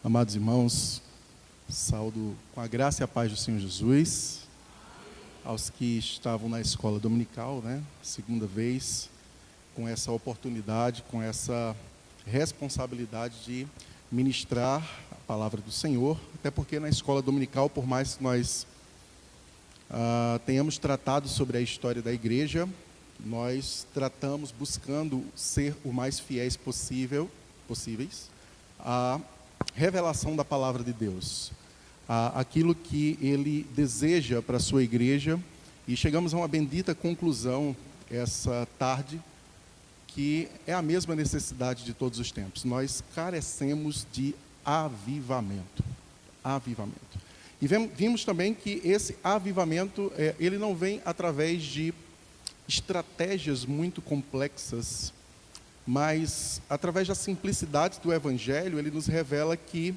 Amados irmãos, saúdo com a graça e a paz do Senhor Jesus, aos que estavam na escola dominical, segunda vez, com essa oportunidade, com essa responsabilidade de ministrar a palavra do Senhor, até porque na escola dominical, por mais que nós tenhamos tratado sobre a história da igreja, nós tratamos buscando ser o mais fiéis possíveis à revelação da palavra de Deus, aquilo que Ele deseja para a sua igreja, e chegamos a uma bendita conclusão essa tarde, que é a mesma necessidade de todos os tempos. Nós carecemos de avivamento. E vimos também que esse avivamento, ele não vem através de estratégias muito complexas, mas através da simplicidade do Evangelho, ele nos revela que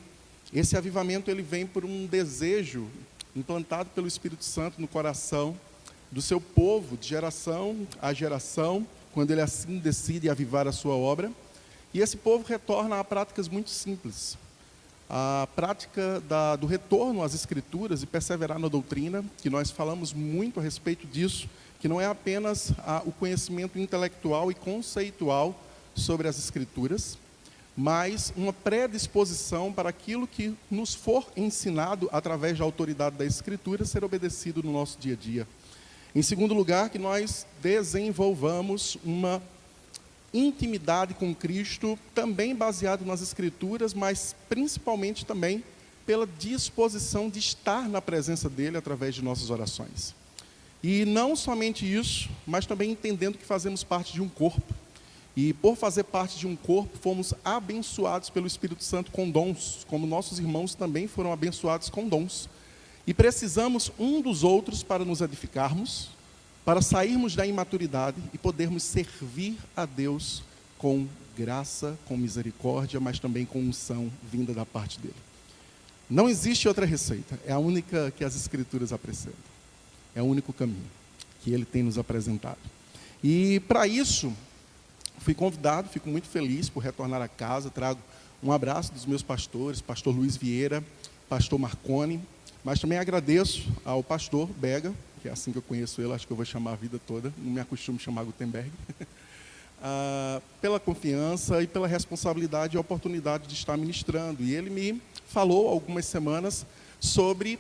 esse avivamento ele vem por um desejo implantado pelo Espírito Santo no coração do seu povo, de geração a geração, quando ele assim decide avivar a sua obra. E esse povo retorna a práticas muito simples. A prática do retorno às Escrituras e perseverar na doutrina, que nós falamos muito a respeito disso, que não é apenas o conhecimento intelectual e conceitual sobre as Escrituras, mas uma predisposição para aquilo que nos for ensinado através da autoridade da Escritura ser obedecido no nosso dia a dia. Em segundo lugar, que nós desenvolvamos uma intimidade com Cristo, também baseado nas Escrituras, mas principalmente também pela disposição de estar na presença dEle através de nossas orações. E não somente isso, mas também entendendo que fazemos parte de um corpo. E por fazer parte de um corpo, fomos abençoados pelo Espírito Santo com dons, como nossos irmãos também foram abençoados com dons. E precisamos um dos outros para nos edificarmos, para sairmos da imaturidade e podermos servir a Deus com graça, com misericórdia, mas também com unção vinda da parte dEle. Não existe outra receita, é a única que as Escrituras apresentam. É o único caminho que Ele tem nos apresentado. E para isso, fui convidado, fico muito feliz por retornar a casa, trago um abraço dos meus pastores, pastor Luiz Vieira, pastor Marconi, mas também agradeço ao pastor Bega, que é assim que eu conheço ele, acho que eu vou chamar a vida toda, não me acostumo chamar Gutenberg, pela confiança e pela responsabilidade e oportunidade de estar ministrando. E ele me falou algumas semanas sobre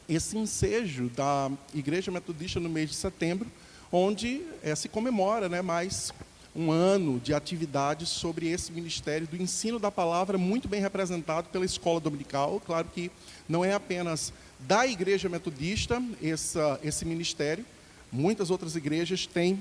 esse ensejo da Igreja Metodista no mês de setembro, onde se comemora mais um ano de atividades sobre esse ministério do ensino da palavra, muito bem representado pela escola dominical. Claro que não é apenas da Igreja Metodista esse ministério, muitas outras igrejas têm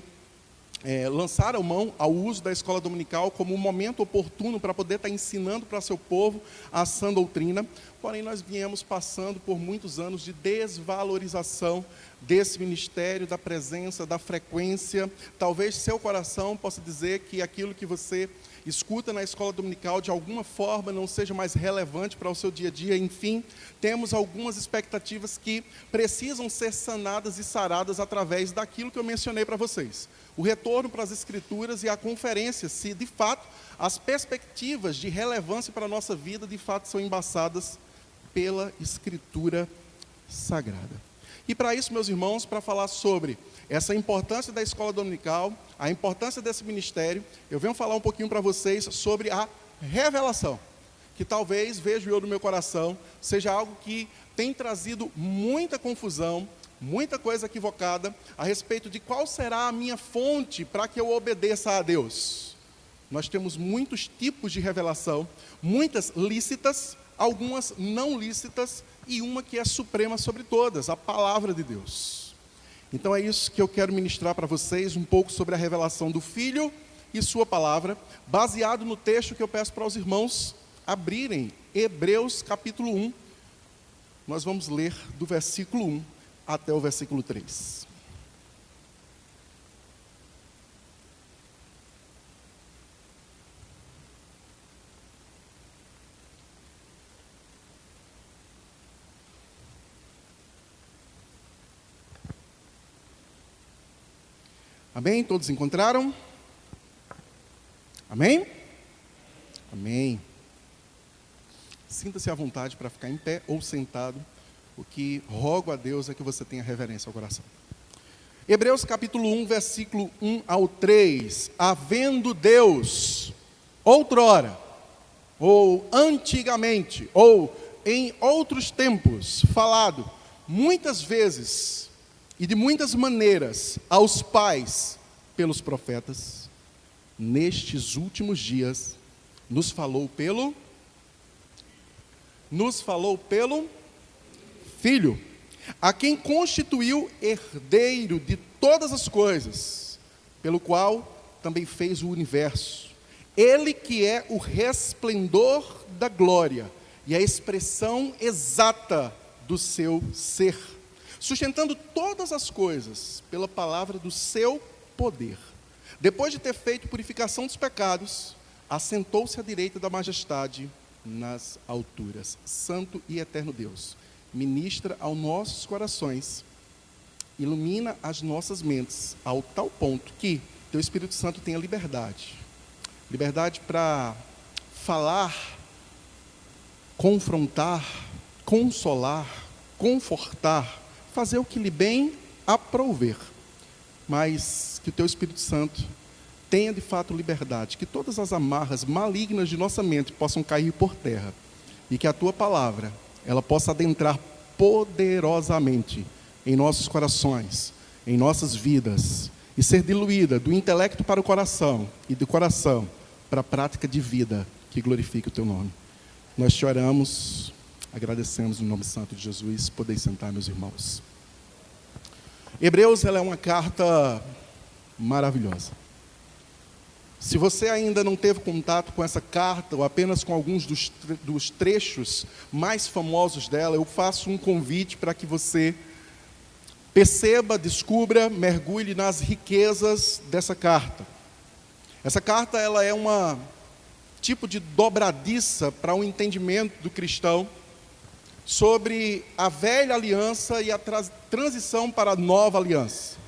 lançaram mão ao uso da escola dominical como um momento oportuno para poder estar ensinando para seu povo a sã doutrina. Porém, nós viemos passando por muitos anos de desvalorização desse ministério, da presença, da frequência. Talvez seu coração possa dizer que aquilo que você escuta na escola dominical de alguma forma não seja mais relevante para o seu dia a dia. Enfim, temos algumas expectativas que precisam ser sanadas e saradas através daquilo que eu mencionei para vocês. O retorno para as Escrituras e a conferência, se de fato as perspectivas de relevância para a nossa vida de fato são embaçadas pela Escritura Sagrada. E para isso, meus irmãos, para falar sobre essa importância da escola dominical, a importância desse ministério, eu venho falar um pouquinho para vocês sobre a revelação, que talvez, vejo eu no meu coração, seja algo que tem trazido muita confusão, muita coisa equivocada a respeito de qual será a minha fonte para que eu obedeça a Deus. Nós temos muitos tipos de revelação, muitas lícitas, algumas não lícitas e uma que é suprema sobre todas, a palavra de Deus. Então é isso que eu quero ministrar para vocês, um pouco sobre a revelação do Filho e sua palavra, baseado no texto que eu peço para os irmãos abrirem, Hebreus capítulo 1. Nós vamos ler do versículo 1 até o versículo 3. Amém? Todos encontraram? Amém? Amém. Sinta-se à vontade para ficar em pé ou sentado. O que rogo a Deus é que você tenha reverência ao coração. Hebreus capítulo 1, versículo 1 ao 3. Havendo Deus, outrora, ou antigamente, ou em outros tempos, falado muitas vezes e de muitas maneiras aos pais pelos profetas, nestes últimos dias nos falou pelo Filho, a quem constituiu herdeiro de todas as coisas, pelo qual também fez o universo. Ele que é o resplendor da glória e a expressão exata do seu ser, sustentando todas as coisas pela palavra do seu poder. Depois de ter feito purificação dos pecados, assentou-se à direita da majestade nas alturas. Santo e eterno Deus, ministra aos nossos corações, ilumina as nossas mentes, ao tal ponto que Teu Espírito Santo tenha liberdade para falar, confrontar, consolar, confortar, fazer o que lhe bem aprouver, mas que o Teu Espírito Santo tenha de fato liberdade, que todas as amarras malignas de nossa mente possam cair por terra, e que a Tua palavra ela possa adentrar poderosamente em nossos corações, em nossas vidas, e ser diluída do intelecto para o coração, e do coração para a prática de vida que glorifique o Teu nome. Nós te oramos, agradecemos no nome santo de Jesus. Podeis sentar, meus irmãos. Hebreus, ela é uma carta maravilhosa. Se você ainda não teve contato com essa carta, ou apenas com alguns dos trechos mais famosos dela, eu faço um convite para que você perceba, descubra, mergulhe nas riquezas dessa carta. Essa carta ela é uma tipo de dobradiça para o entendimento do cristão sobre a velha aliança e a transição para a nova aliança.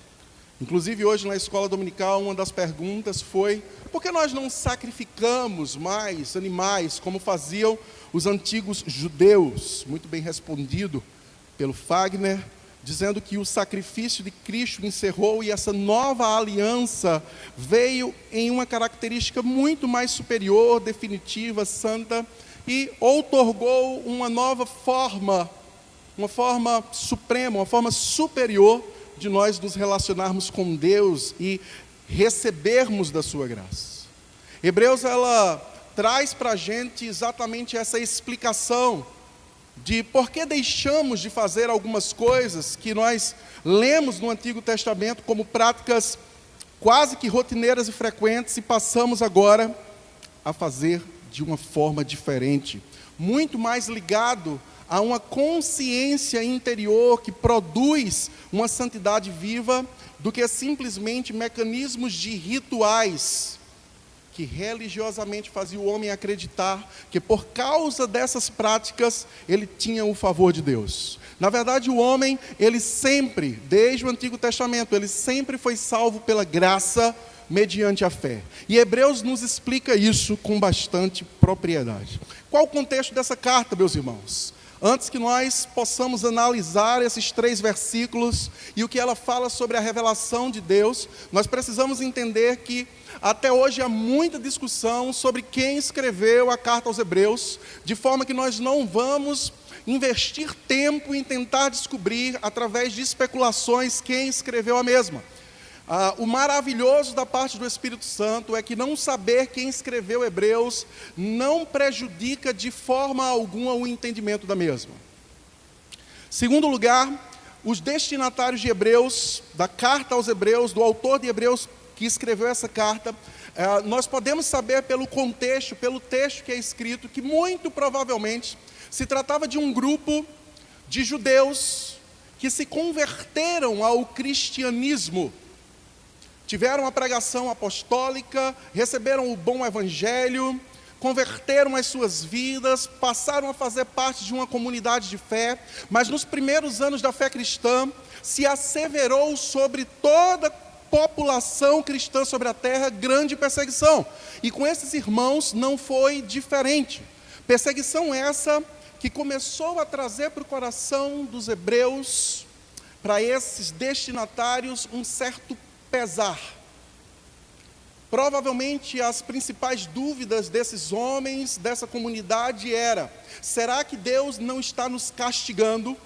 Inclusive, hoje na escola dominical, uma das perguntas foi: por que nós não sacrificamos mais animais, como faziam os antigos judeus? Muito bem respondido pelo Fagner, dizendo que o sacrifício de Cristo encerrou e essa nova aliança veio em uma característica muito mais superior, definitiva, santa, e outorgou uma nova forma, uma forma suprema, uma forma superior de nós nos relacionarmos com Deus e recebermos da sua graça. Hebreus, ela traz para a gente exatamente essa explicação de por que deixamos de fazer algumas coisas que nós lemos no Antigo Testamento como práticas quase que rotineiras e frequentes e passamos agora a fazer de uma forma diferente, muito mais ligado a uma consciência interior que produz uma santidade viva do que simplesmente mecanismos de rituais que religiosamente faziam o homem acreditar que por causa dessas práticas ele tinha o favor de Deus. Na verdade, o homem, ele sempre, desde o Antigo Testamento, ele sempre foi salvo pela graça mediante a fé. E Hebreus nos explica isso com bastante propriedade. Qual o contexto dessa carta, meus irmãos? Antes que nós possamos analisar esses 3 versículos e o que ela fala sobre a revelação de Deus, nós precisamos entender que até hoje há muita discussão sobre quem escreveu a carta aos Hebreus, de forma que nós não vamos investir tempo em tentar descobrir, através de especulações, quem escreveu a mesma. O maravilhoso da parte do Espírito Santo é que não saber quem escreveu Hebreus não prejudica de forma alguma o entendimento da mesma. Segundo lugar, os destinatários de Hebreus, da carta aos Hebreus, do autor de Hebreus que escreveu essa carta, nós podemos saber pelo contexto, pelo texto que é escrito, que muito provavelmente se tratava de um grupo de judeus que se converteram ao cristianismo. Tiveram a pregação apostólica, receberam o bom evangelho, converteram as suas vidas, passaram a fazer parte de uma comunidade de fé, mas nos primeiros anos da fé cristã, se asseverou sobre toda a população cristã sobre a terra grande perseguição. E com esses irmãos não foi diferente. Perseguição essa que começou a trazer para o coração dos hebreus, para esses destinatários, um certo pesar. Provavelmente as principais dúvidas desses homens, dessa comunidade era: será que Deus não está nos castigando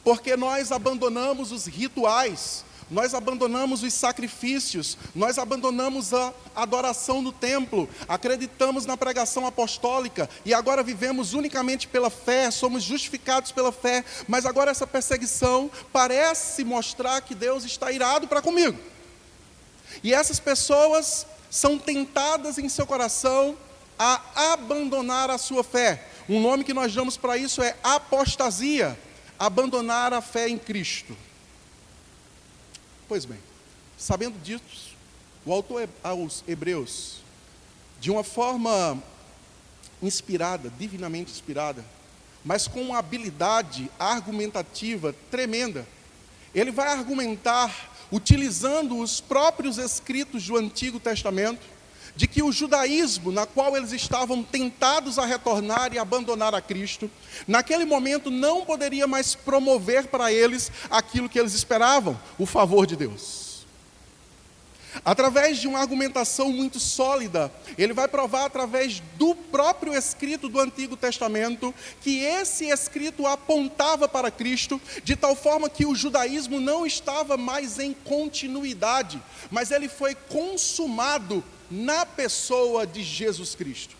porque nós abandonamos os rituais, nós abandonamos os sacrifícios, nós abandonamos a adoração no templo, acreditamos na pregação apostólica e agora vivemos unicamente pela fé, somos justificados pela fé, mas agora essa perseguição parece mostrar que Deus está irado para comigo. E essas pessoas são tentadas em seu coração a abandonar a sua fé. Um nome que nós damos para isso é apostasia, abandonar a fé em Cristo. Pois bem, sabendo disso, o autor aos Hebreus, de uma forma inspirada, divinamente inspirada, mas com uma habilidade argumentativa tremenda, ele vai argumentar, utilizando os próprios escritos do Antigo Testamento, de que o judaísmo, na qual eles estavam tentados a retornar e abandonar a Cristo, naquele momento não poderia mais promover para eles aquilo que eles esperavam, o favor de Deus. Através de uma argumentação muito sólida, ele vai provar através do próprio escrito do Antigo Testamento, que esse escrito apontava para Cristo, de tal forma que o judaísmo não estava mais em continuidade, mas ele foi consumado na pessoa de Jesus Cristo.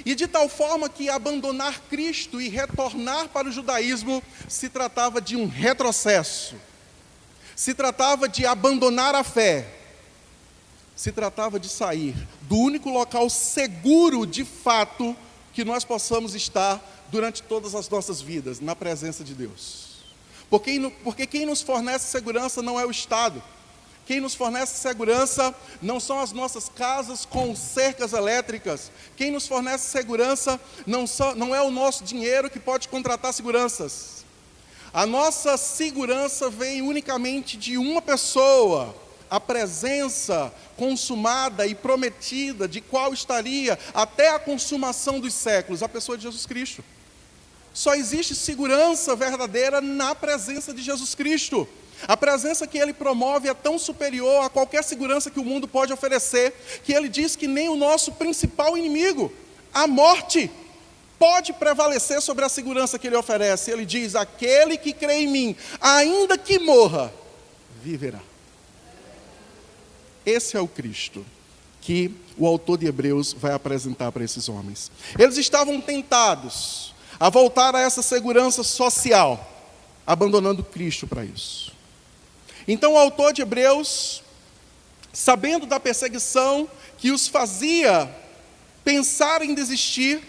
E de tal forma que abandonar Cristo e retornar para o judaísmo se tratava de um retrocesso, se tratava de abandonar a fé, se tratava de sair do único local seguro de fato que nós possamos estar durante todas as nossas vidas, na presença de Deus. Porque quem nos fornece segurança não é o Estado. Quem nos fornece segurança não são as nossas casas com cercas elétricas. Quem nos fornece segurança não é o nosso dinheiro que pode contratar seguranças. A nossa segurança vem unicamente de uma pessoa, a presença consumada e prometida, de qual estaria até a consumação dos séculos, a pessoa de Jesus Cristo. Só existe segurança verdadeira na presença de Jesus Cristo. A presença que Ele promove é tão superior a qualquer segurança que o mundo pode oferecer, que Ele diz que nem o nosso principal inimigo, a morte, pode prevalecer sobre a segurança que Ele oferece. Ele diz: aquele que crê em mim, ainda que morra, viverá. Esse é o Cristo que o autor de Hebreus vai apresentar para esses homens. Eles estavam tentados a voltar a essa segurança social, abandonando Cristo para isso. Então o autor de Hebreus, sabendo da perseguição que os fazia pensar em desistir,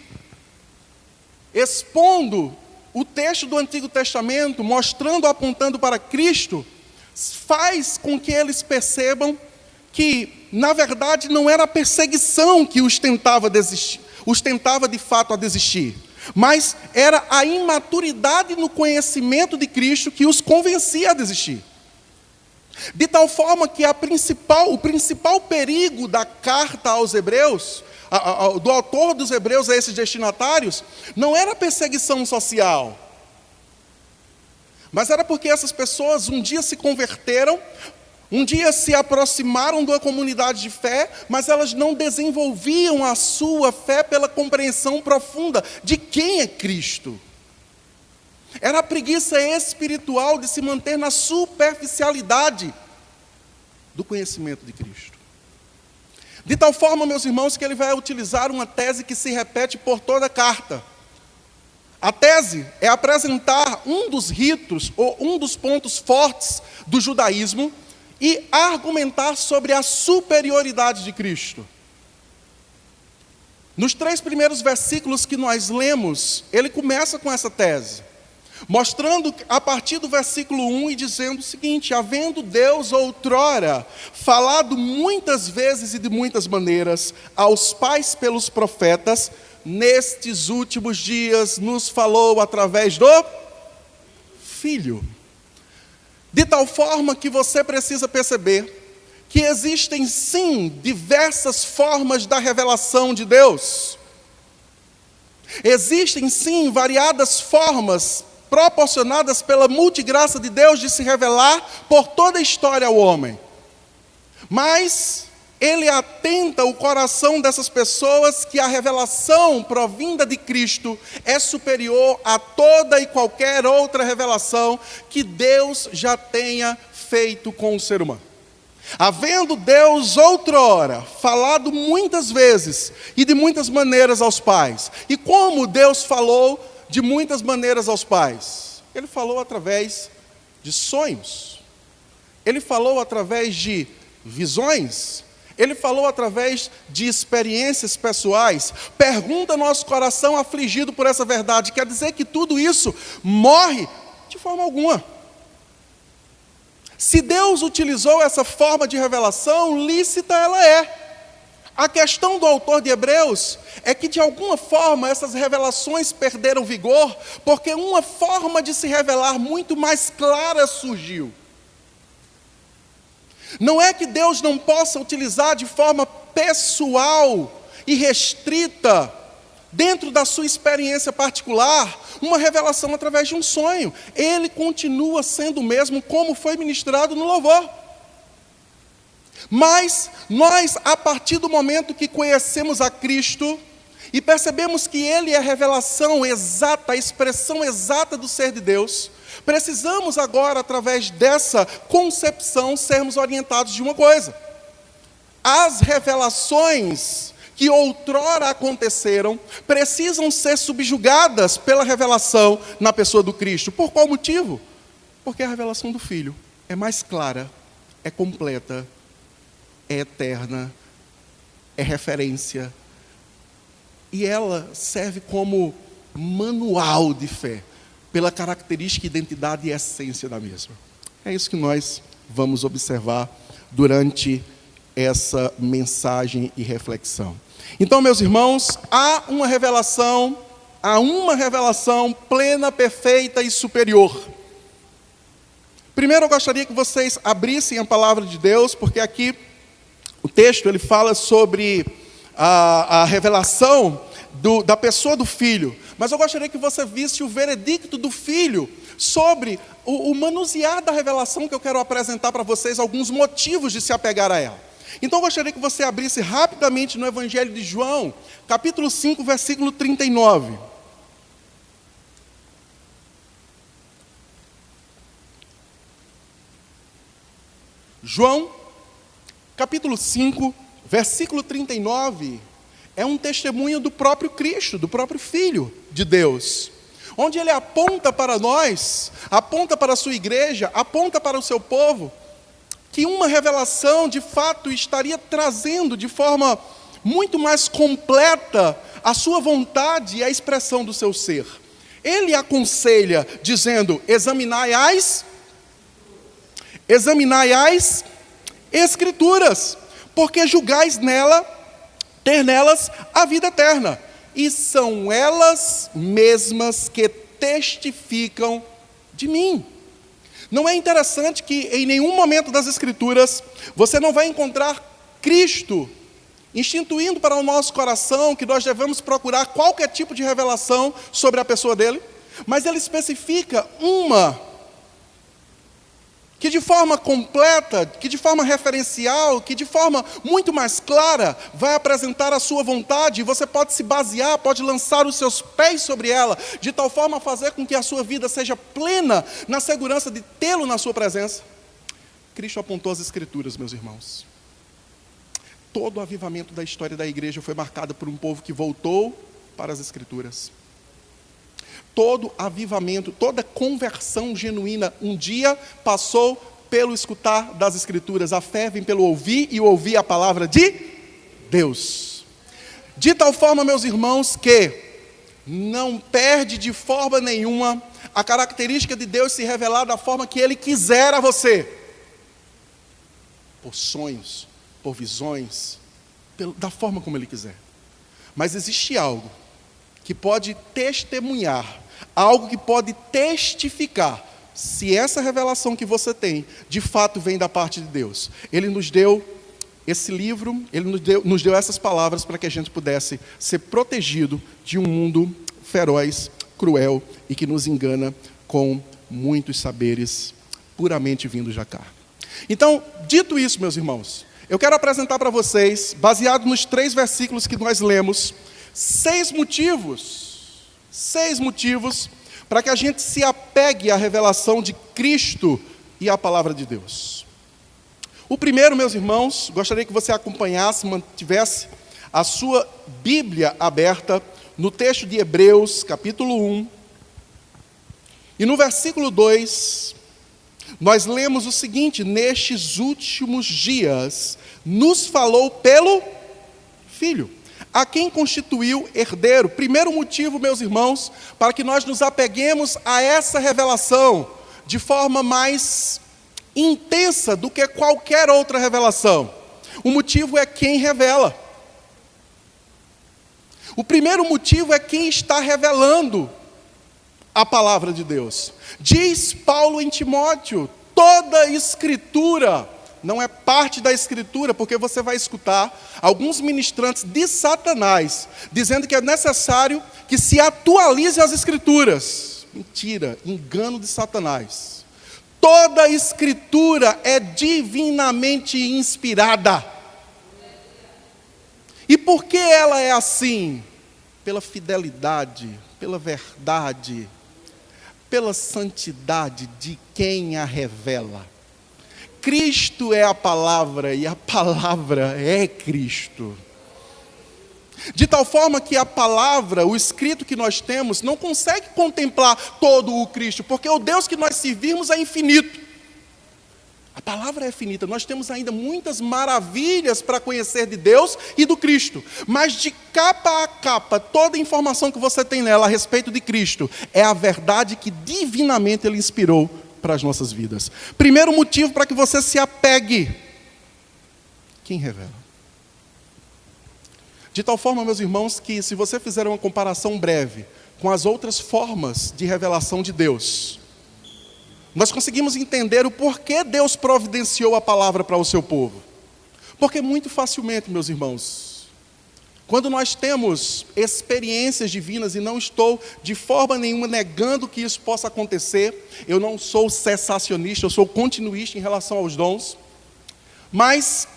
expondo o texto do Antigo Testamento, mostrando, apontando para Cristo, faz com que eles percebam que, na verdade, não era a perseguição que os tentava de fato a desistir, mas era a imaturidade no conhecimento de Cristo que os convencia a desistir. De tal forma que o principal perigo da carta aos Hebreus, do autor dos Hebreus a esses destinatários, não era a perseguição social, mas era porque essas pessoas um dia se converteram, um dia se aproximaram da comunidade de fé, mas elas não desenvolviam a sua fé pela compreensão profunda de quem é Cristo. Era a preguiça espiritual de se manter na superficialidade do conhecimento de Cristo. De tal forma, meus irmãos, que ele vai utilizar uma tese que se repete por toda a carta. A tese é apresentar um dos ritos, ou um dos pontos fortes do judaísmo, e argumentar sobre a superioridade de Cristo. Nos 3 primeiros versículos que nós lemos, ele começa com essa tese, mostrando a partir do versículo 1 e dizendo o seguinte: havendo Deus outrora falado muitas vezes e de muitas maneiras aos pais pelos profetas, nestes últimos dias nos falou através do Filho. De tal forma que você precisa perceber que existem sim diversas formas da revelação de Deus. Existem, sim, variadas formas proporcionadas pela multigraça de Deus de se revelar por toda a história ao homem. Mas ele atenta o coração dessas pessoas que a revelação provinda de Cristo é superior a toda e qualquer outra revelação que Deus já tenha feito com o ser humano. Havendo Deus outrora falado muitas vezes e de muitas maneiras aos pais. E como Deus falou de muitas maneiras aos pais? Ele falou através de sonhos. Ele falou através de visões. Ele falou através de experiências pessoais. Pergunta nosso coração afligido por essa verdade. Quer dizer que tudo isso morre? De forma alguma. Se Deus utilizou essa forma de revelação, lícita ela é. A questão do autor de Hebreus é que, de alguma forma, essas revelações perderam vigor, porque uma forma de se revelar muito mais clara surgiu. Não é que Deus não possa utilizar de forma pessoal e restrita, dentro da sua experiência particular, uma revelação através de um sonho. Ele continua sendo o mesmo, como foi ministrado no louvor. Mas nós, a partir do momento que conhecemos a Cristo e percebemos que Ele é a revelação exata, a expressão exata do ser de Deus, precisamos agora, através dessa concepção, sermos orientados de uma coisa. As revelações que outrora aconteceram, precisam ser subjugadas pela revelação na pessoa do Cristo. Por qual motivo? Porque a revelação do Filho é mais clara, é completa, é eterna, é referência, e ela serve como manual de fé, pela característica, identidade e essência da mesma. É isso que nós vamos observar durante essa mensagem e reflexão. Então, meus irmãos, há uma revelação plena, perfeita e superior. Primeiro eu gostaria que vocês abrissem a palavra de Deus, porque aqui o texto ele fala sobre a revelação da pessoa do Filho. Mas eu gostaria que você visse o veredicto do Filho sobre o manusear da revelação que eu quero apresentar para vocês, alguns motivos de se apegar a ela. Então eu gostaria que você abrisse rapidamente no Evangelho de João, capítulo 5, versículo 39. João, capítulo 5, versículo 39, é um testemunho do próprio Cristo, do próprio Filho de Deus, onde ele aponta para nós, aponta para a sua igreja, aponta para o seu povo, que uma revelação, de fato, estaria trazendo de forma muito mais completa a sua vontade e a expressão do seu ser. Ele aconselha, dizendo, examinai as Escrituras, porque julgais ter nelas a vida eterna, e são elas mesmas que testificam de mim. Não é interessante que em nenhum momento das Escrituras você não vai encontrar Cristo instituindo para o nosso coração que nós devemos procurar qualquer tipo de revelação sobre a pessoa dele? Mas ele especifica uma que de forma completa, que de forma referencial, que de forma muito mais clara vai apresentar a sua vontade, e você pode se basear, pode lançar os seus pés sobre ela, de tal forma a fazer com que a sua vida seja plena na segurança de tê-lo na sua presença. Cristo apontou as Escrituras, meus irmãos. Todo o avivamento da história da igreja foi marcado por um povo que voltou para as Escrituras. Todo avivamento, toda conversão genuína, um dia passou pelo escutar das Escrituras. A fé vem pelo ouvir, e ouvir a palavra de Deus. De tal forma, meus irmãos, que não perde de forma nenhuma a característica de Deus se revelar da forma que Ele quiser a você. Por sonhos, por visões, da forma como Ele quiser. Mas existe algo que pode testemunhar, algo que pode testificar se essa revelação que você tem, de fato vem da parte de Deus. Ele nos deu esse livro, Ele nos deu essas palavras para que a gente pudesse ser protegido de um mundo feroz, cruel e que nos engana com muitos saberes puramente vindos da carne. Então, dito isso, meus irmãos, eu quero apresentar para vocês, baseado nos 3 versículos que nós lemos, 6 motivos para que a gente se apegue à revelação de Cristo e à palavra de Deus. O primeiro, meus irmãos, gostaria que você acompanhasse, mantivesse a sua Bíblia aberta no texto de Hebreus, capítulo 1. E no versículo 2, nós lemos o seguinte: nestes últimos dias, nos falou pelo Filho, a quem constituiu herdeiro. Primeiro motivo, meus irmãos, para que nós nos apeguemos a essa revelação de forma mais intensa do que qualquer outra revelação. O motivo é quem revela. O primeiro motivo é quem está revelando a palavra de Deus. Diz Paulo em Timóteo: toda a Escritura não é parte da Escritura, porque você vai escutar alguns ministrantes de Satanás dizendo que é necessário que se atualize as Escrituras. Mentira, engano de Satanás. Toda a Escritura é divinamente inspirada. E por que ela é assim? Pela fidelidade, pela verdade, pela santidade de quem a revela. Cristo é a palavra e a palavra é Cristo. De tal forma que a palavra, o escrito que nós temos, não consegue contemplar todo o Cristo, porque o Deus que nós servimos é infinito. A palavra é finita, nós temos ainda muitas maravilhas para conhecer de Deus e do Cristo, mas de capa a capa, toda a informação que você tem nela a respeito de Cristo, é a verdade que divinamente Ele inspirou para as nossas vidas. Primeiro motivo para que você se apegue: quem revela. De tal forma, meus irmãos, que se você fizer uma comparação breve com as outras formas de revelação de Deus, nós conseguimos entender o porquê Deus providenciou a palavra para o seu povo. Porque muito facilmente, meus irmãos, quando nós temos experiências divinas, e não estou de forma nenhuma negando que isso possa acontecer, eu não sou cessacionista, eu sou continuista em relação aos dons, mas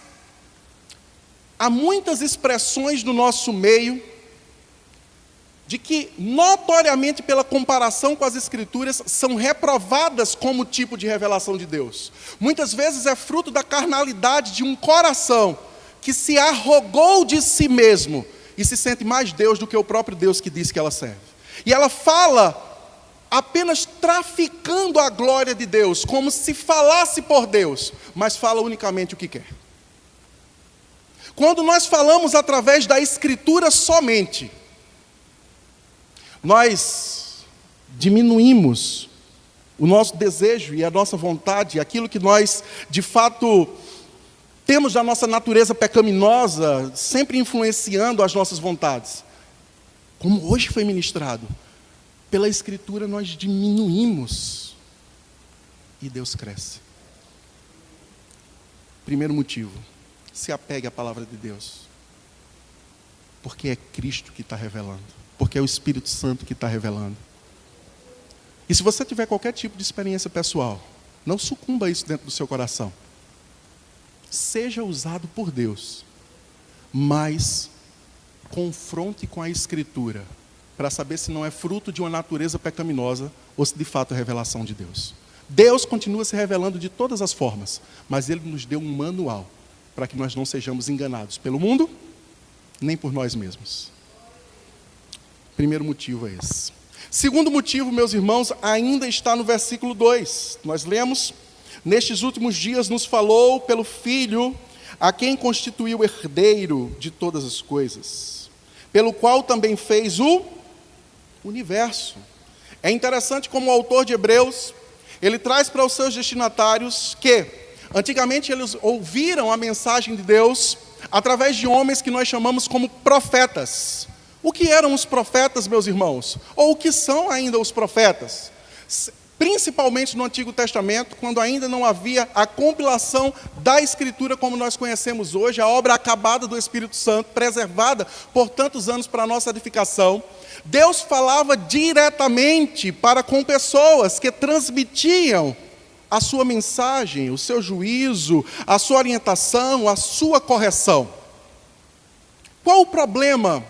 há muitas expressões no nosso meio de que, notoriamente pela comparação com as Escrituras, são reprovadas como tipo de revelação de Deus. Muitas vezes é fruto da carnalidade de um coração que se arrogou de si mesmo e se sente mais Deus do que o próprio Deus que disse que ela serve. E ela fala apenas traficando a glória de Deus, como se falasse por Deus, mas fala unicamente o que quer. Quando nós falamos através da Escritura somente, nós diminuímos o nosso desejo e a nossa vontade, aquilo que nós, de fato, temos da nossa natureza pecaminosa, sempre influenciando as nossas vontades. Como hoje foi ministrado, pela Escritura nós diminuímos e Deus cresce. Primeiro motivo: se apegue à palavra de Deus, porque é Cristo que está revelando, porque é o Espírito Santo que está revelando. E se você tiver qualquer tipo de experiência pessoal, não sucumba a isso dentro do seu coração. Seja usado por Deus, mas confronte com a Escritura, para saber se não é fruto de uma natureza pecaminosa, ou se de fato é revelação de Deus. Deus continua se revelando de todas as formas, mas Ele nos deu um manual, para que nós não sejamos enganados pelo mundo, nem por nós mesmos. Primeiro motivo é esse. Segundo motivo, meus irmãos, ainda está no versículo 2. Nós lemos: nestes últimos dias nos falou pelo Filho, a quem constituiu herdeiro de todas as coisas, pelo qual também fez o universo. É interessante como o autor de Hebreus, ele traz para os seus destinatários que antigamente eles ouviram a mensagem de Deus através de homens que nós chamamos como profetas. O que eram os profetas, meus irmãos? Ou o que são ainda os profetas? Principalmente no Antigo Testamento, quando ainda não havia a compilação da Escritura como nós conhecemos hoje, a obra acabada do Espírito Santo, preservada por tantos anos para a nossa edificação. Deus falava diretamente para com pessoas que transmitiam a sua mensagem, o seu juízo, a sua orientação, a sua correção. Qual o problema?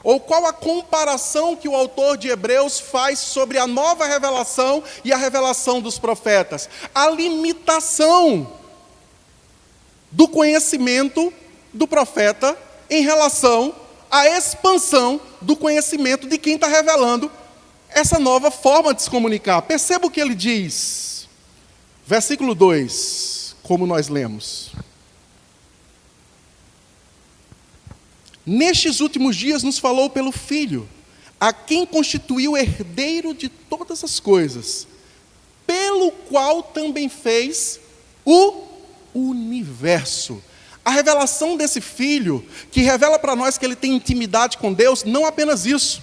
Ou qual a comparação que o autor de Hebreus faz sobre a nova revelação e a revelação dos profetas? A limitação do conhecimento do profeta em relação à expansão do conhecimento de quem está revelando essa nova forma de se comunicar. Perceba o que ele diz. Versículo 2, como nós lemos. Nestes últimos dias nos falou pelo Filho, a quem constituiu herdeiro de todas as coisas, pelo qual também fez o universo. A revelação desse Filho, que revela para nós que ele tem intimidade com Deus, não apenas isso.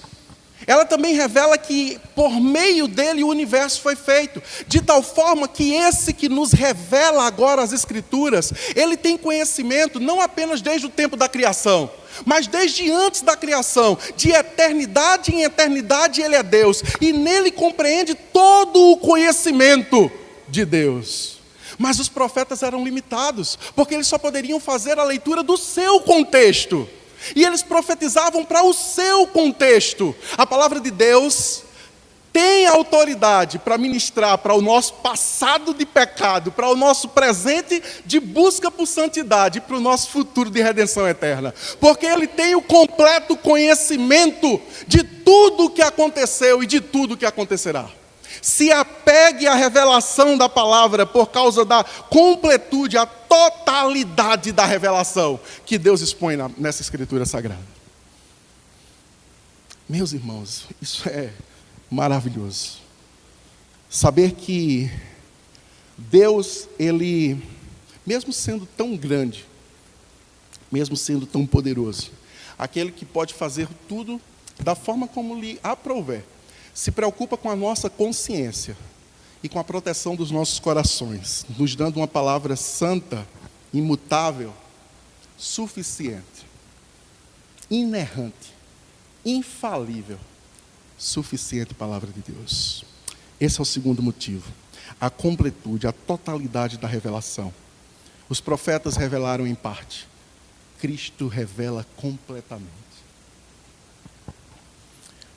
Ela também revela que por meio dele o universo foi feito, de tal forma que esse que nos revela agora as Escrituras, ele tem conhecimento não apenas desde o tempo da criação, mas desde antes da criação, de eternidade em eternidade ele é Deus, e nele compreende todo o conhecimento de Deus. Mas os profetas eram limitados, porque eles só poderiam fazer a leitura do seu contexto. E eles profetizavam para o seu contexto. A palavra de Deus tem autoridade para ministrar para o nosso passado de pecado, para o nosso presente de busca por santidade, e para o nosso futuro de redenção eterna. Porque ele tem o completo conhecimento de tudo o que aconteceu e de tudo o que acontecerá. Se apegue à revelação da palavra por causa da completude, a totalidade da revelação que Deus expõe nessa Escritura Sagrada. Meus irmãos, isso é maravilhoso. Saber que Deus, Ele, mesmo sendo tão grande, mesmo sendo tão poderoso, aquele que pode fazer tudo da forma como lhe aprouver, se preocupa com a nossa consciência e com a proteção dos nossos corações, nos dando uma palavra santa, imutável, suficiente, inerrante, infalível, suficiente palavra de Deus. Esse é o segundo motivo, a completude, a totalidade da revelação. Os profetas revelaram em parte, Cristo revela completamente.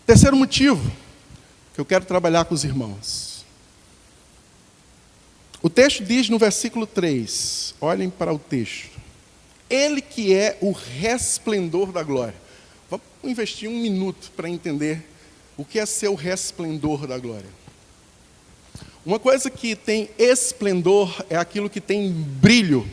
Terceiro motivo que eu quero trabalhar com os irmãos. O texto diz no versículo 3, olhem para o texto. Ele que é o resplendor da glória. Vamos investir um minuto para entender o que é ser o resplendor da glória. Uma coisa que tem esplendor é aquilo que tem brilho,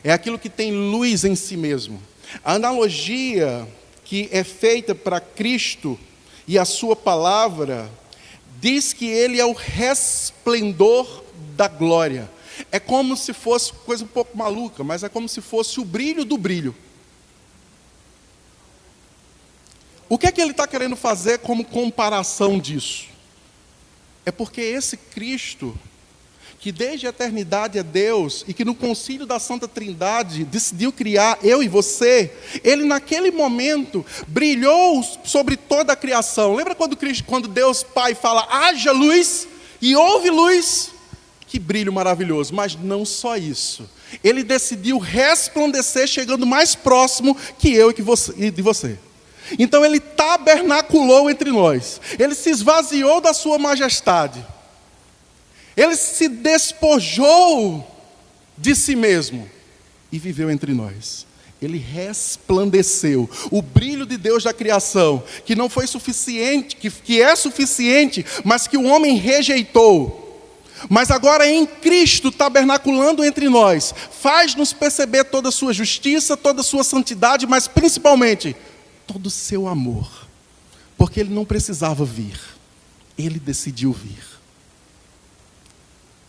é aquilo que tem luz em si mesmo. A analogia que é feita para Cristo e a sua palavra diz que ele é o resplendor da glória. É como se fosse, coisa um pouco maluca, mas é como se fosse o brilho do brilho. O que é que ele está querendo fazer como comparação disso? É porque esse Cristo, que desde a eternidade é Deus, e que no concílio da Santa Trindade decidiu criar eu e você, ele naquele momento brilhou sobre toda a criação. Lembra quando Deus Pai fala, haja luz, e houve luz? Que brilho maravilhoso, mas não só isso. Ele decidiu resplandecer, chegando mais próximo que eu e de você. Então ele tabernaculou entre nós, ele se esvaziou da sua majestade, ele se despojou de si mesmo e viveu entre nós. Ele resplandeceu, o brilho de Deus da criação, que não foi suficiente, que é suficiente, mas que o homem rejeitou. Mas agora em Cristo, tabernaculando entre nós, faz-nos perceber toda a sua justiça, toda a sua santidade, mas principalmente todo o seu amor, porque ele não precisava vir, ele decidiu vir.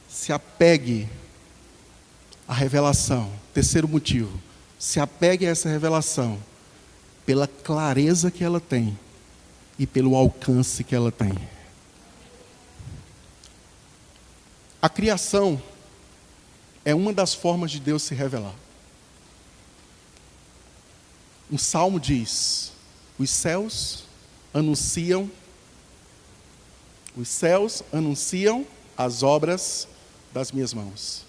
Se apegue à revelação. Terceiro motivo, se apegue a essa revelação pela clareza que ela tem e pelo alcance que ela tem. A criação é uma das formas de Deus se revelar. Um salmo diz: os céus anunciam as obras das minhas mãos.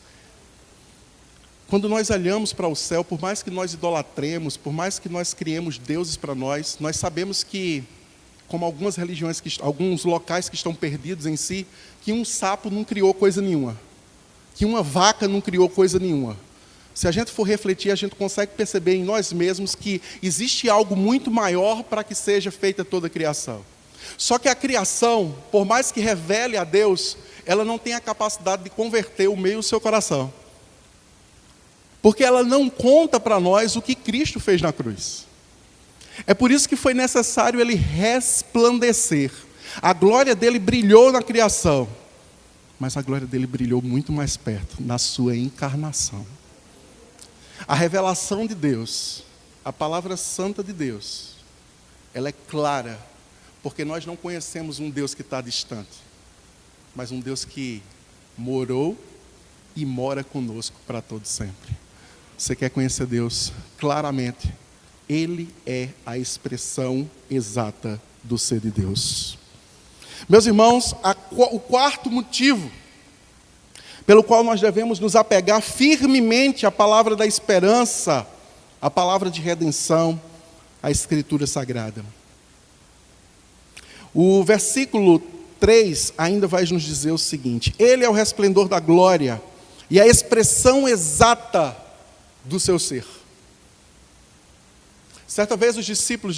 Quando nós olhamos para o céu, por mais que nós idolatremos, por mais que nós criemos deuses para nós sabemos que, como algumas religiões, alguns locais que estão perdidos em si, que um sapo não criou coisa nenhuma, que uma vaca não criou coisa nenhuma. Se a gente for refletir, a gente consegue perceber em nós mesmos que existe algo muito maior para que seja feita toda a criação. Só que a criação, por mais que revele a Deus, ela não tem a capacidade de converter o meio do seu coração. Porque ela não conta para nós o que Cristo fez na cruz. É por isso que foi necessário ele resplandecer. A glória dele brilhou na criação, mas a glória dele brilhou muito mais perto, na sua encarnação. A revelação de Deus, a palavra santa de Deus, ela é clara, porque nós não conhecemos um Deus que está distante, mas um Deus que morou e mora conosco para todo sempre. Você quer conhecer Deus claramente? Ele é a expressão exata do ser de Deus. Meus irmãos, o quarto motivo pelo qual nós devemos nos apegar firmemente à palavra da esperança, à palavra de redenção, à Escritura Sagrada. O versículo 3 ainda vai nos dizer o seguinte: Ele é o resplendor da glória e a expressão exata do seu ser. Certa vez os discípulos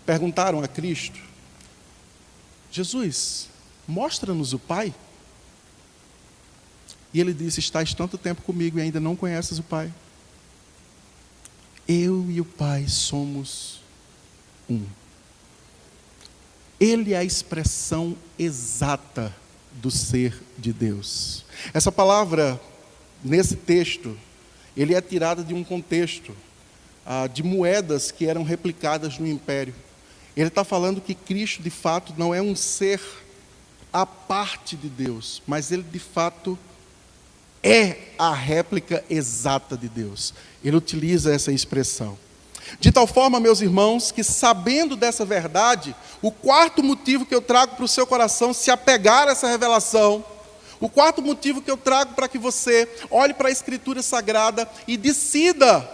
perguntaram a Cristo: Jesus, mostra-nos o Pai. E ele disse: estás tanto tempo comigo e ainda não conheces o Pai. Eu e o Pai somos um. Ele é a expressão exata do ser de Deus. Essa palavra, nesse texto, ele é tirada de um contexto de moedas que eram replicadas no Império. Ele está falando que Cristo, de fato, não é um ser à parte de Deus, mas ele, de fato, é a réplica exata de Deus. Ele utiliza essa expressão. De tal forma, meus irmãos, que sabendo dessa verdade, o quarto motivo que eu trago para o seu coração se apegar a essa revelação, o quarto motivo que eu trago para que você olhe para a Escritura Sagrada e decida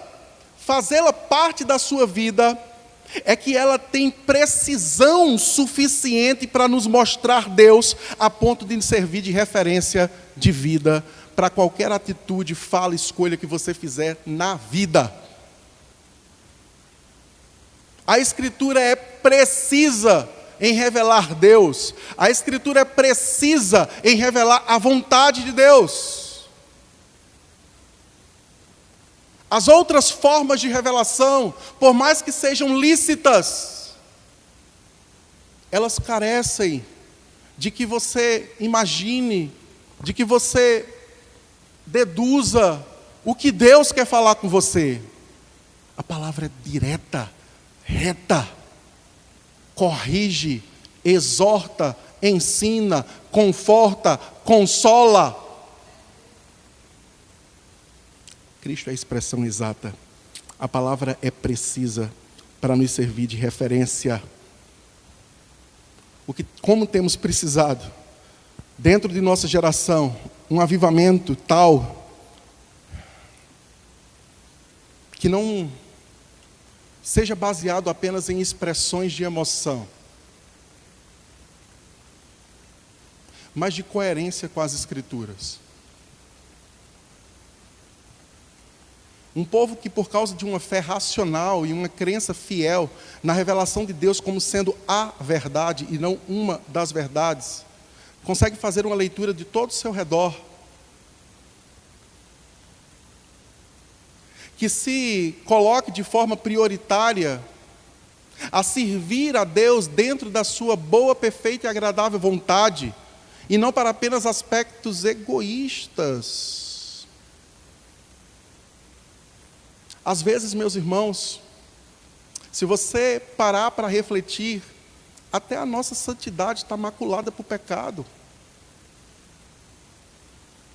fazê-la parte da sua vida, é que ela tem precisão suficiente para nos mostrar Deus, a ponto de servir de referência de vida para qualquer atitude, fala, escolha que você fizer na vida. A Escritura é precisa em revelar Deus. A Escritura é precisa em revelar a vontade de Deus. As outras formas de revelação, por mais que sejam lícitas, elas carecem de que você imagine, de que você deduza o que Deus quer falar com você. A palavra é direta, reta, corrige, exorta, ensina, conforta, consola. Cristo é a expressão exata. A palavra é precisa para nos servir de referência. Como temos precisado, dentro de nossa geração, um avivamento tal que não seja baseado apenas em expressões de emoção, mas de coerência com as Escrituras. Um povo que, por causa de uma fé racional e uma crença fiel na revelação de Deus como sendo a verdade e não uma das verdades, consegue fazer uma leitura de todo o seu redor, que se coloque de forma prioritária a servir a Deus dentro da sua boa, perfeita e agradável vontade, e não para apenas aspectos egoístas. Às vezes, meus irmãos, se você parar para refletir, até a nossa santidade está maculada por pecado.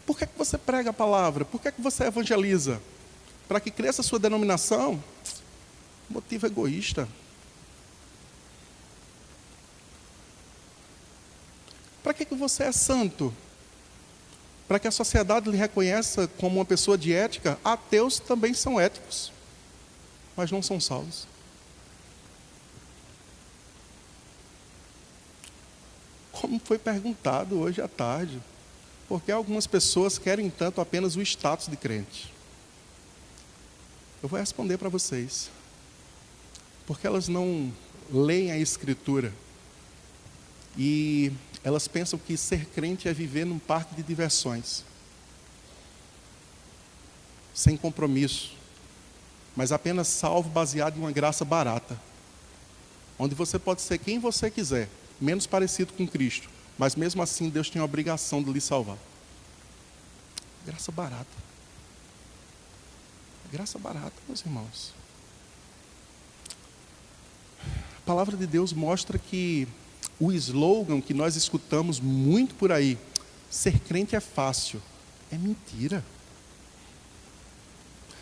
Por que você prega a palavra? Por que você evangeliza? Para que cresça a sua denominação? Motivo egoísta. Para que você é santo? Para que a sociedade lhe reconheça como uma pessoa de ética? Ateus também são éticos, mas não são salvos. Como foi perguntado hoje à tarde, por que algumas pessoas querem tanto apenas o status de crente? Eu vou responder para vocês. Porque elas não leem a Escritura. E elas pensam que ser crente é viver num parque de diversões. Sem compromisso. Mas apenas salvo baseado em uma graça barata. Onde você pode ser quem você quiser, menos parecido com Cristo. Mas mesmo assim Deus tem a obrigação de lhe salvar. Graça barata. Graça barata, meus irmãos. A palavra de Deus mostra que o slogan que nós escutamos muito por aí, ser crente é fácil, é mentira.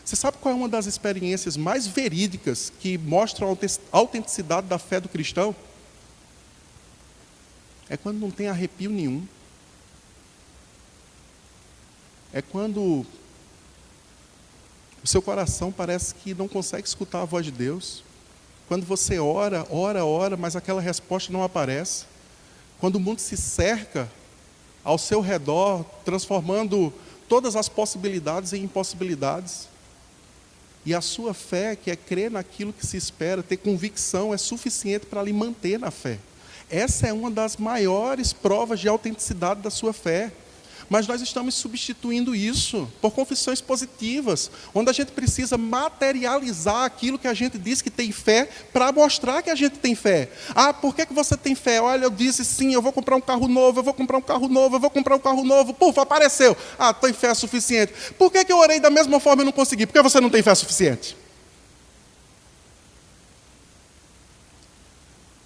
Você sabe qual é uma das experiências mais verídicas que mostram a autenticidade da fé do cristão? É quando não tem arrepio nenhum. É quando o seu coração parece que não consegue escutar a voz de Deus. Quando você ora, mas aquela resposta não aparece. Quando o mundo se cerca ao seu redor, transformando todas as possibilidades em impossibilidades. E a sua fé, que é crer naquilo que se espera, ter convicção, é suficiente para lhe manter na fé. Essa é uma das maiores provas de autenticidade da sua fé. Mas nós estamos substituindo isso por confissões positivas, onde a gente precisa materializar aquilo que a gente diz que tem fé, para mostrar que a gente tem fé. Ah, por que você tem fé? Olha, eu disse sim, eu vou comprar um carro novo, eu vou comprar um carro novo, eu vou comprar um carro novo. Puf, apareceu. Ah, tem fé suficiente. Por que eu orei da mesma forma e não consegui? Porque você não tem fé suficiente.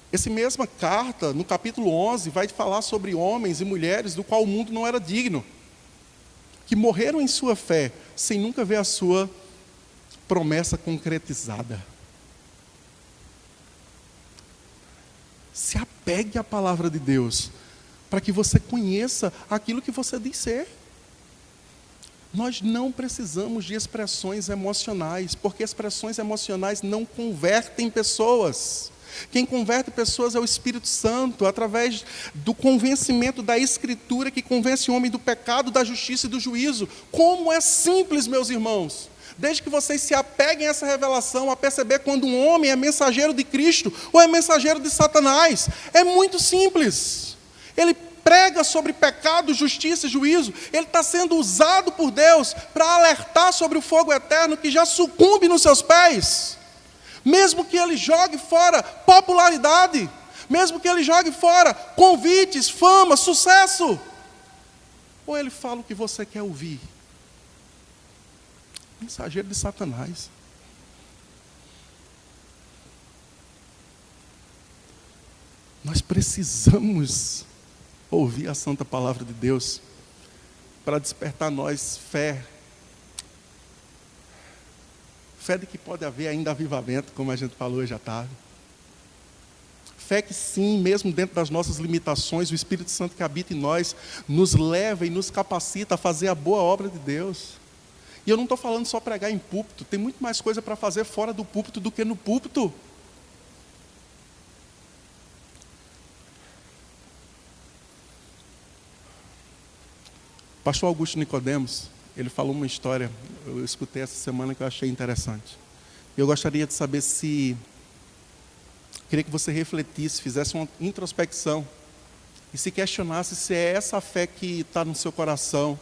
Essa mesma carta, no capítulo 11, vai falar sobre homens e mulheres do qual o mundo não era digno, que morreram em sua fé, sem nunca ver a sua promessa concretizada. Se apegue à palavra de Deus, para que você conheça aquilo que você diz ser. Nós não precisamos de expressões emocionais, porque expressões emocionais não convertem pessoas. Quem converte pessoas é o Espírito Santo, através do convencimento da Escritura, que convence o homem do pecado, da justiça e do juízo. Como é simples, meus irmãos. Desde que vocês se apeguem a essa revelação, a perceber quando um homem é mensageiro de Cristo ou é mensageiro de Satanás. É muito simples. Ele prega sobre pecado, justiça e juízo. Ele está sendo usado por Deus para alertar sobre o fogo eterno que já sucumbe nos seus pés. Mesmo que ele jogue fora popularidade, mesmo que ele jogue fora convites, fama, sucesso, ou ele fala o que você quer ouvir. Mensageiro de Satanás. Nós precisamos ouvir a santa palavra de Deus para despertar nós fé. Fé de que pode haver ainda avivamento, como a gente falou hoje à tarde. Fé que sim, mesmo dentro das nossas limitações, o Espírito Santo que habita em nós, nos leva e nos capacita a fazer a boa obra de Deus. E eu não estou falando só pregar em púlpito, tem muito mais coisa para fazer fora do púlpito do que no púlpito. Pastor Augusto Nicodemos, ele falou uma história, eu escutei essa semana que eu achei interessante. Eu gostaria de saber queria que você refletisse, fizesse uma introspecção e se questionasse se é essa fé que está no seu coração,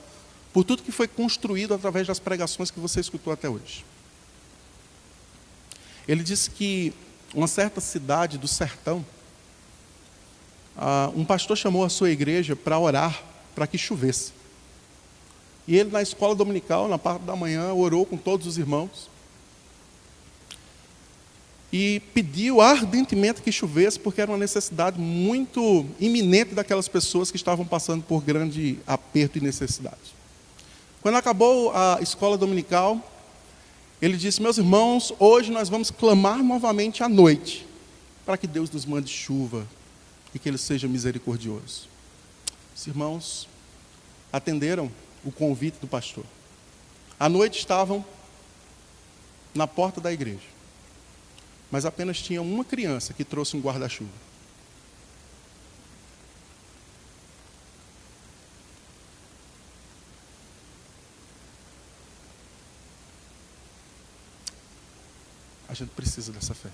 por tudo que foi construído através das pregações que você escutou até hoje. Ele disse que uma certa cidade do sertão, um pastor chamou a sua igreja para orar para que chovesse. E ele, na escola dominical, na parte da manhã, orou com todos os irmãos. E pediu ardentemente que chovesse, porque era uma necessidade muito iminente daquelas pessoas que estavam passando por grande aperto e necessidade. Quando acabou a escola dominical, ele disse: meus irmãos, hoje nós vamos clamar novamente à noite, para que Deus nos mande chuva e que Ele seja misericordioso. Os irmãos atenderam o convite do pastor. À noite estavam na porta da igreja, mas apenas tinha uma criança que trouxe um guarda-chuva. A gente precisa dessa fé.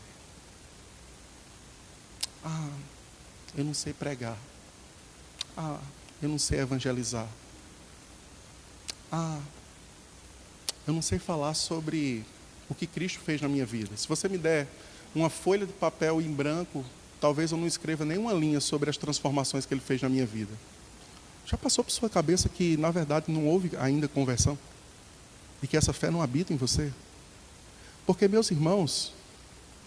Eu não sei pregar. Eu não sei evangelizar. Eu não sei falar sobre o que Cristo fez na minha vida. Se você me der uma folha de papel em branco, talvez eu não escreva nenhuma linha sobre as transformações que Ele fez na minha vida. Já passou por sua cabeça que, na verdade, não houve ainda conversão? E que essa fé não habita em você? Porque, meus irmãos,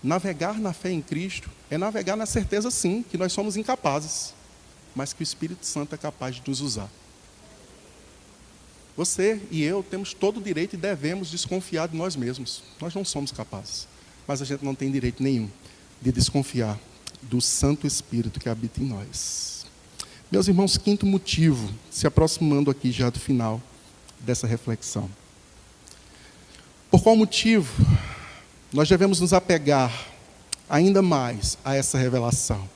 navegar na fé em Cristo é navegar na certeza, sim, que nós somos incapazes, mas que o Espírito Santo é capaz de nos usar. Você e eu temos todo o direito e devemos desconfiar de nós mesmos. Nós não somos capazes, mas a gente não tem direito nenhum de desconfiar do Santo Espírito que habita em nós. Meus irmãos, quinto motivo, se aproximando aqui já do final dessa reflexão. Por qual motivo nós devemos nos apegar ainda mais a essa revelação?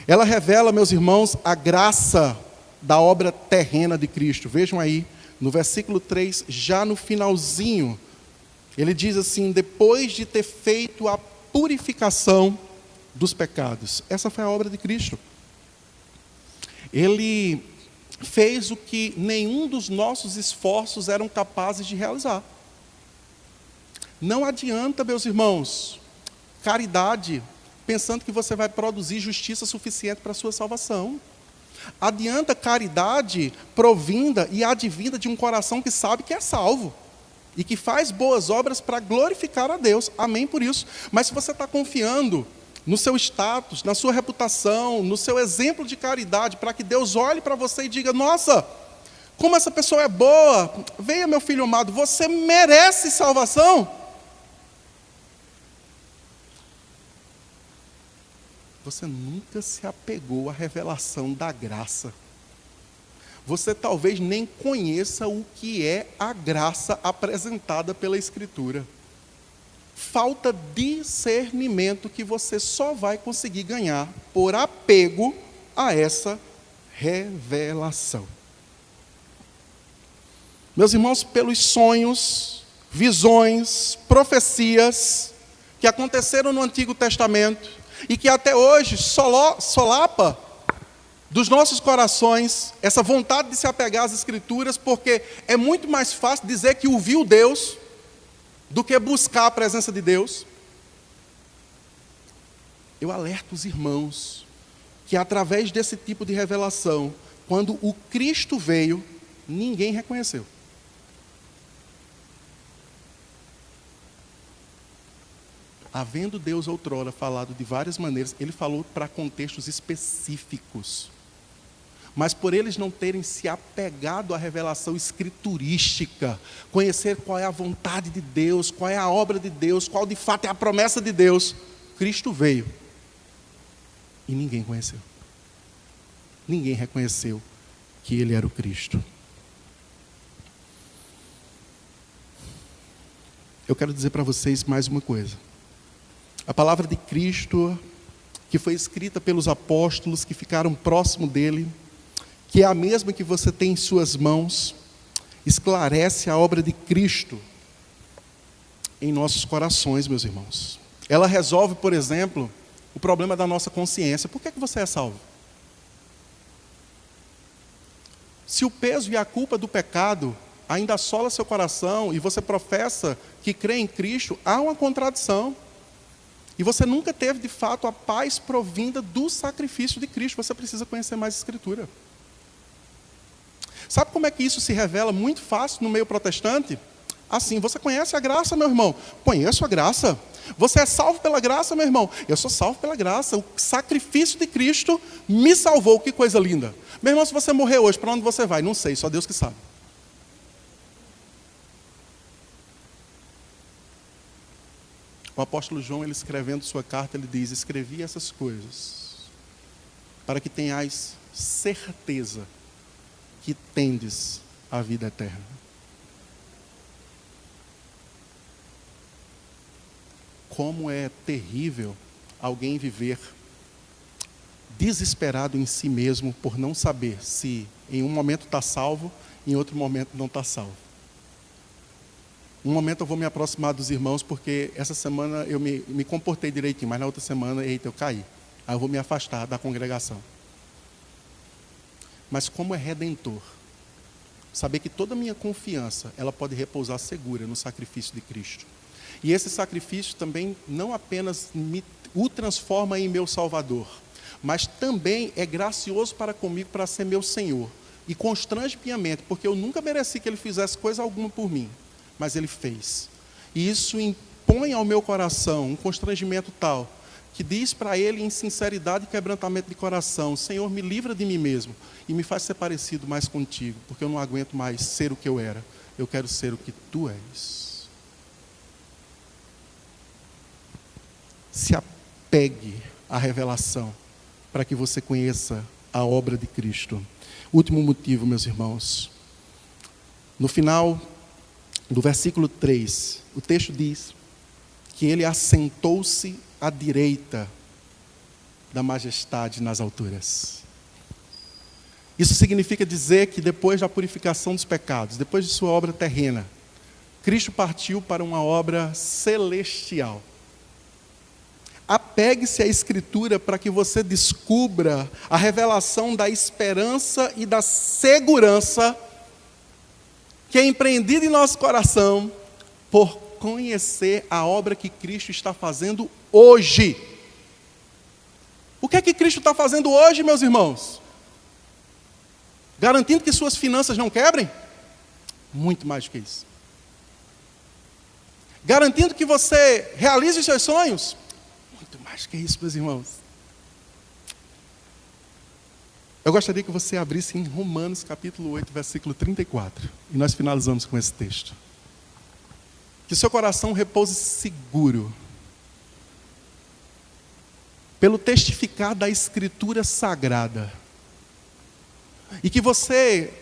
Ela revela, meus irmãos, a graça da obra terrena de Cristo. Vejam aí, no versículo 3, já no finalzinho, ele diz assim: depois de ter feito a purificação dos pecados. Essa foi a obra de Cristo. Ele fez o que nenhum dos nossos esforços eram capazes de realizar. Não adianta, meus irmãos, caridade, pensando que você vai produzir justiça suficiente para a sua salvação. Adianta caridade provinda e advinda de um coração que sabe que é salvo e que faz boas obras para glorificar a Deus. Amém por isso. Mas se você está confiando no seu status, na sua reputação, no seu exemplo de caridade, para que Deus olhe para você e diga: nossa, como essa pessoa é boa, venha, meu filho amado, você merece salvação. Você nunca se apegou à revelação da graça. Você talvez nem conheça o que é a graça apresentada pela Escritura. Falta discernimento que você só vai conseguir ganhar por apego a essa revelação. Meus irmãos, pelos sonhos, visões, profecias que aconteceram no Antigo Testamento, e que até hoje solapa dos nossos corações essa vontade de se apegar às Escrituras, porque é muito mais fácil dizer que ouviu Deus do que buscar a presença de Deus. Eu alerto os irmãos que através desse tipo de revelação, quando o Cristo veio, ninguém reconheceu. Havendo Deus outrora falado de várias maneiras, Ele falou para contextos específicos. Mas por eles não terem se apegado à revelação escriturística, conhecer qual é a vontade de Deus, qual é a obra de Deus, qual de fato é a promessa de Deus, Cristo veio e ninguém conheceu. Ninguém reconheceu que Ele era o Cristo. Eu quero dizer para vocês mais uma coisa. A palavra de Cristo, que foi escrita pelos apóstolos que ficaram próximo dele, que é a mesma que você tem em suas mãos, esclarece a obra de Cristo em nossos corações, meus irmãos. Ela resolve, por exemplo, o problema da nossa consciência. Por que você é salvo? Se o peso e a culpa do pecado ainda assola seu coração e você professa que crê em Cristo, há uma contradição. E você nunca teve, de fato, a paz provinda do sacrifício de Cristo. Você precisa conhecer mais a Escritura. Sabe como é que isso se revela muito fácil no meio protestante? Assim: você conhece a graça, meu irmão? Conheço a graça. Você é salvo pela graça, meu irmão? Eu sou salvo pela graça. O sacrifício de Cristo me salvou. Que coisa linda. Meu irmão, se você morrer hoje, para onde você vai? Não sei, só Deus que sabe. O apóstolo João, ele escrevendo sua carta, ele diz: escrevi essas coisas para que tenhais certeza que tendes a vida eterna. Como é terrível alguém viver desesperado em si mesmo por não saber se em um momento está salvo, em outro momento não está salvo. Um momento eu vou me aproximar dos irmãos, porque essa semana eu me comportei direitinho, mas na outra semana, eita, eu caí. Aí eu vou me afastar da congregação. Mas como é redentor, saber que toda a minha confiança, ela pode repousar segura no sacrifício de Cristo. E esse sacrifício também não apenas o transforma em meu Salvador, mas também é gracioso para comigo para ser meu Senhor. E constrange piamente, porque eu nunca mereci que Ele fizesse coisa alguma por mim, mas Ele fez. E isso impõe ao meu coração um constrangimento tal, que diz para Ele em sinceridade e quebrantamento de coração: Senhor, me livra de mim mesmo e me faz ser parecido mais contigo, porque eu não aguento mais ser o que eu era, eu quero ser o que Tu és. Se apegue à revelação, para que você conheça a obra de Cristo. Último motivo, meus irmãos. No final do versículo 3, o texto diz que Ele assentou-se à direita da majestade nas alturas. Isso significa dizer que depois da purificação dos pecados, depois de sua obra terrena, Cristo partiu para uma obra celestial. Apegue-se à Escritura para que você descubra a revelação da esperança e da segurança que é empreendida em nosso coração por conhecer a obra que Cristo está fazendo hoje. O que é que Cristo está fazendo hoje, meus irmãos? Garantindo que suas finanças não quebrem? Muito mais do que isso. Garantindo que você realize os seus sonhos? Acho que é isso, meus irmãos. Eu gostaria que você abrisse em Romanos capítulo 8, versículo 34. E nós finalizamos com esse texto. Que seu coração repouse seguro pelo testificar da Escritura Sagrada. E que você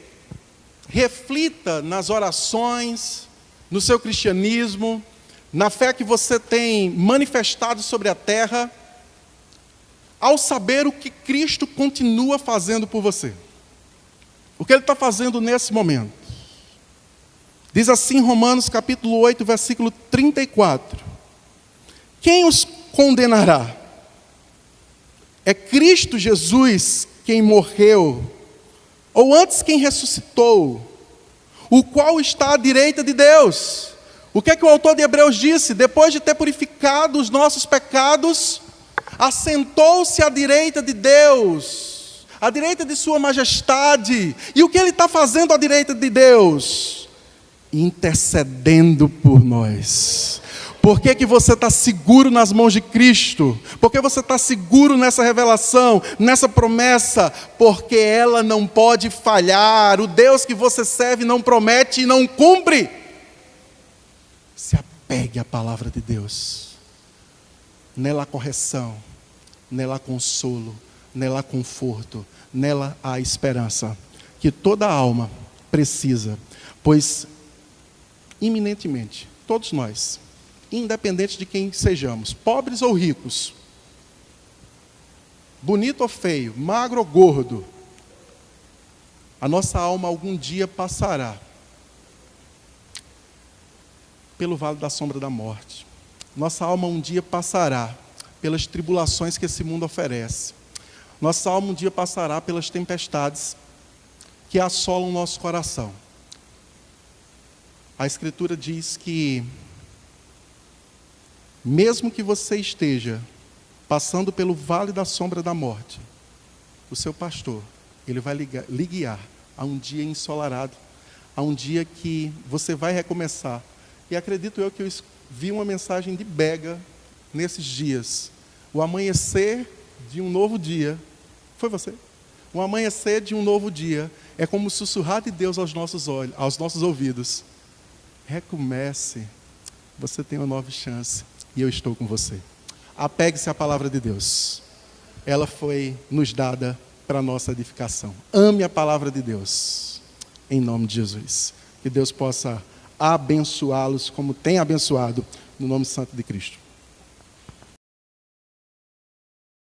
reflita nas orações, no seu cristianismo, na fé que você tem manifestado sobre a terra, ao saber o que Cristo continua fazendo por você. O que Ele está fazendo nesse momento. Diz assim Romanos capítulo 8, versículo 34. Quem os condenará? É Cristo Jesus quem morreu, ou antes quem ressuscitou, o qual está à direita de Deus. O que é que o autor de Hebreus disse? Depois de ter purificado os nossos pecados, assentou-se à direita de Deus, à direita de sua majestade. E o que Ele está fazendo à direita de Deus? Intercedendo por nós. Por que que você está seguro nas mãos de Cristo? Por que você está seguro nessa revelação, nessa promessa? Porque ela não pode falhar. O Deus que você serve não promete e não cumpre. Se apegue à palavra de Deus. Nela há correção, nela há consolo, nela há conforto, nela há esperança, que toda alma precisa, pois iminentemente, todos nós, independente de quem sejamos, pobres ou ricos, bonito ou feio, magro ou gordo, a nossa alma algum dia passará pelo vale da sombra da morte. Nossa alma um dia passará pelas tribulações que esse mundo oferece. Nossa alma um dia passará pelas tempestades que assolam o nosso coração. A Escritura diz que, mesmo que você esteja passando pelo vale da sombra da morte, o seu pastor, ele vai lhe guiar a um dia ensolarado, a um dia que você vai recomeçar. E acredito eu que eu vi uma mensagem de Bega nesses dias. O amanhecer de um novo dia. Foi você? O amanhecer de um novo dia é como sussurrar de Deus aos nossos olhos, aos nossos ouvidos. Recomece. Você tem uma nova chance. e eu estou com você. Apegue-se à palavra de Deus. Ela foi nos dada para a nossa edificação. Ame a palavra de Deus, em nome de Jesus. Que Deus possa abençoá-los como tem abençoado, no nome santo de Cristo.